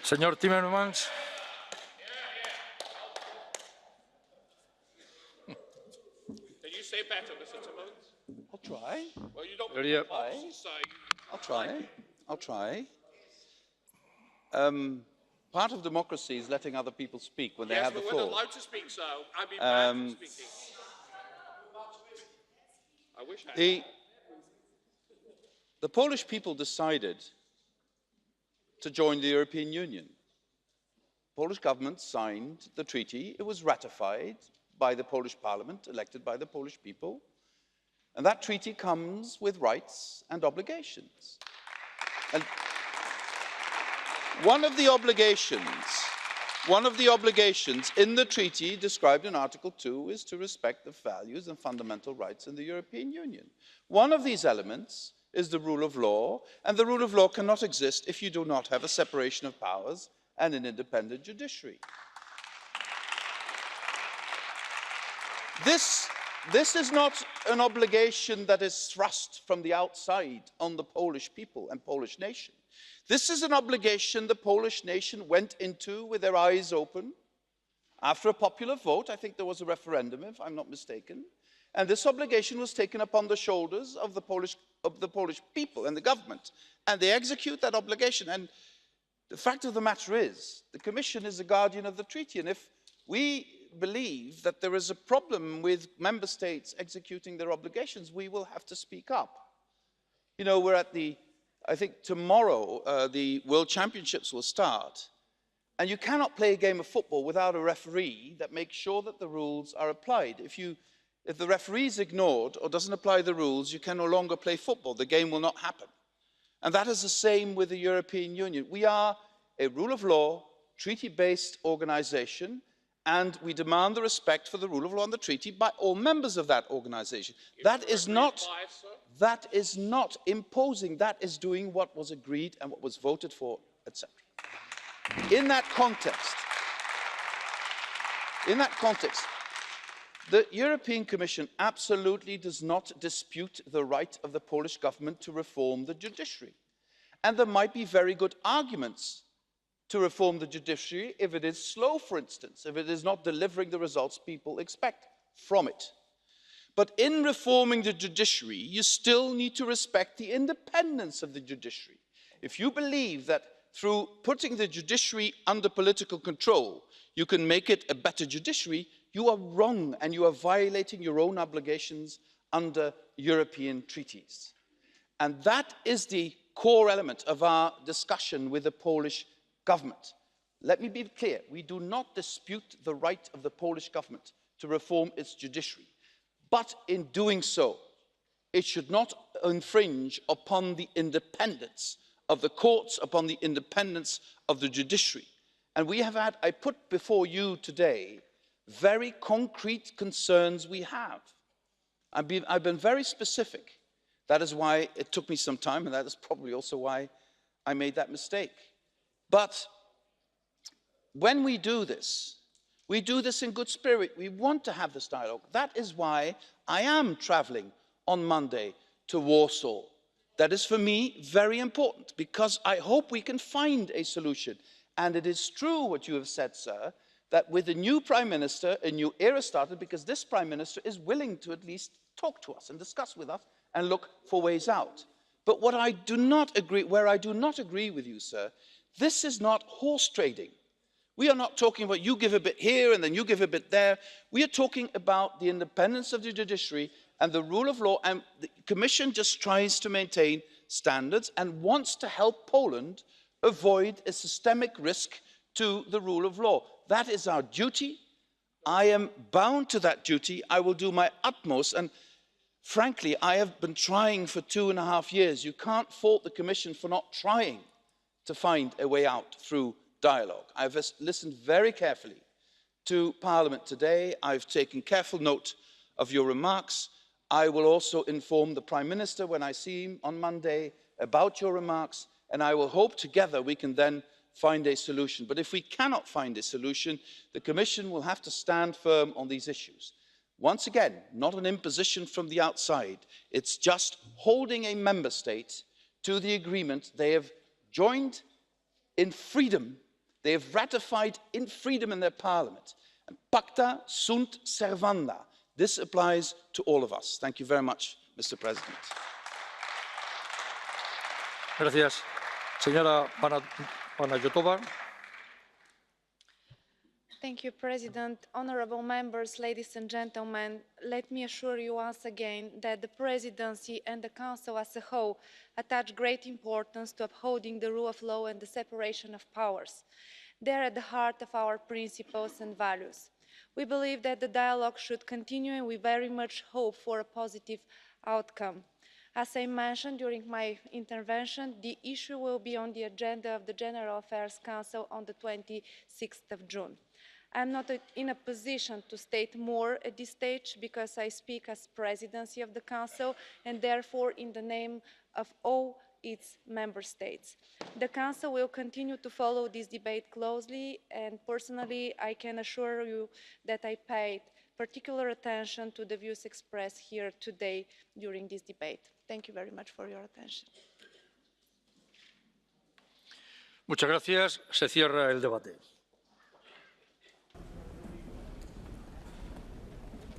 Señor Timmermans. Can you say better, Mr. Timmermans? I'll try. Well, you don't Hurry up. say. I'll try. I'll try. Part of democracy is letting other people speak when they have the Yes, but floor. we're not allowed to speak, so I'd be banned from speaking. I wish I had. The Polish people decided to join the European Union. The Polish government signed the treaty. It was ratified by the Polish parliament, elected by the Polish people. And that treaty comes with rights and obligations. And one of the obligations in the treaty described in Article 2 is to respect the values and fundamental rights in the European Union. One of these elements is the rule of law, and the rule of law cannot exist if you do not have a separation of powers and an independent judiciary. This is not an obligation that is thrust from the outside on the Polish people and Polish nation. This is an obligation the Polish nation went into with their eyes open after a popular vote. I think there was a referendum, if I'm not mistaken. And this obligation was taken upon the shoulders of the Polish people and the government. And they execute that obligation. And the fact of the matter is, the Commission is the guardian of the treaty. And if we believe that there is a problem with member states executing their obligations, we will have to speak up. You know, I think tomorrow the World Championships will start, and you cannot play a game of football without a referee that makes sure that the rules are applied. If the referee is ignored or doesn't apply the rules, you can no longer play football. The game will not happen. And that is the same with the European Union. We are a rule of law, treaty-based organisation, and we demand the respect for the rule of law and the treaty by all members of that organisation. That is not imposing, that is doing what was agreed and what was voted for, etc. In that context, the European Commission absolutely does not dispute the right of the Polish government to reform the judiciary. And there might be very good arguments to reform the judiciary if it is slow, for instance, if it is not delivering the results people expect from it. But in reforming the judiciary, you still need to respect the independence of the judiciary. If you believe that through putting the judiciary under political control, you can make it a better judiciary, you are wrong and you are violating your own obligations under European treaties. And that is the core element of our discussion with the Polish government. Let me be clear, we do not dispute the right of the Polish government to reform its judiciary. But in doing so, it should not infringe upon the independence of the courts, upon the independence of the judiciary. And I put before you today very concrete concerns we have. I've been very specific. That is why it took me some time, and that is probably also why I made that mistake. But when we do this in good spirit. We want to have this dialogue. That is why I am traveling on Monday to Warsaw. That is for me very important, because I hope we can find a solution. And it is true what you have said, sir, that with the new Prime Minister, a new era started, because this Prime Minister is willing to at least talk to us and discuss with us and look for ways out. But where I do not agree with you, sir, this is not horse trading. We are not talking about you give a bit here and then you give a bit there. We are talking about the independence of the judiciary and the rule of law, and the Commission just tries to maintain standards and wants to help Poland avoid a systemic risk to the rule of law. That is our duty. I am bound to that duty. I will do my utmost. And frankly, I have been trying for 2.5 years. You can't fault the Commission for not trying to find a way out through dialogue. I've listened very carefully to Parliament today. I've taken careful note of your remarks. I will also inform the Prime Minister when I see him on Monday about your remarks, and I will hope together we can then find a solution. But if we cannot find a solution, the Commission will have to stand firm on these issues. Once again, not an imposition from the outside. It's just holding a member state to the agreement they have joined in freedom They have ratified in freedom in their parliament. And pacta sunt servanda. This applies to all of us. Thank you very much, Mr. President. Gracias. Señora Panayotova. Thank you, President. Honourable members, ladies and gentlemen, let me assure you once again that the Presidency and the Council as a whole attach great importance to upholding the rule of law and the separation of powers. They are at the heart of our principles and values. We believe that the dialogue should continue, and we very much hope for a positive outcome. As I mentioned during my intervention, the issue will be on the agenda of the General Affairs Council on the 26th of June. I'm not in a position to state more at this stage because I speak as Presidency of the Council and therefore in the name of all its member states. The Council will continue to follow this debate closely, and personally I can assure you that I paid particular attention to the views expressed here today during this debate. Thank you very much for your attention. Muchas gracias. Se cierra el debate.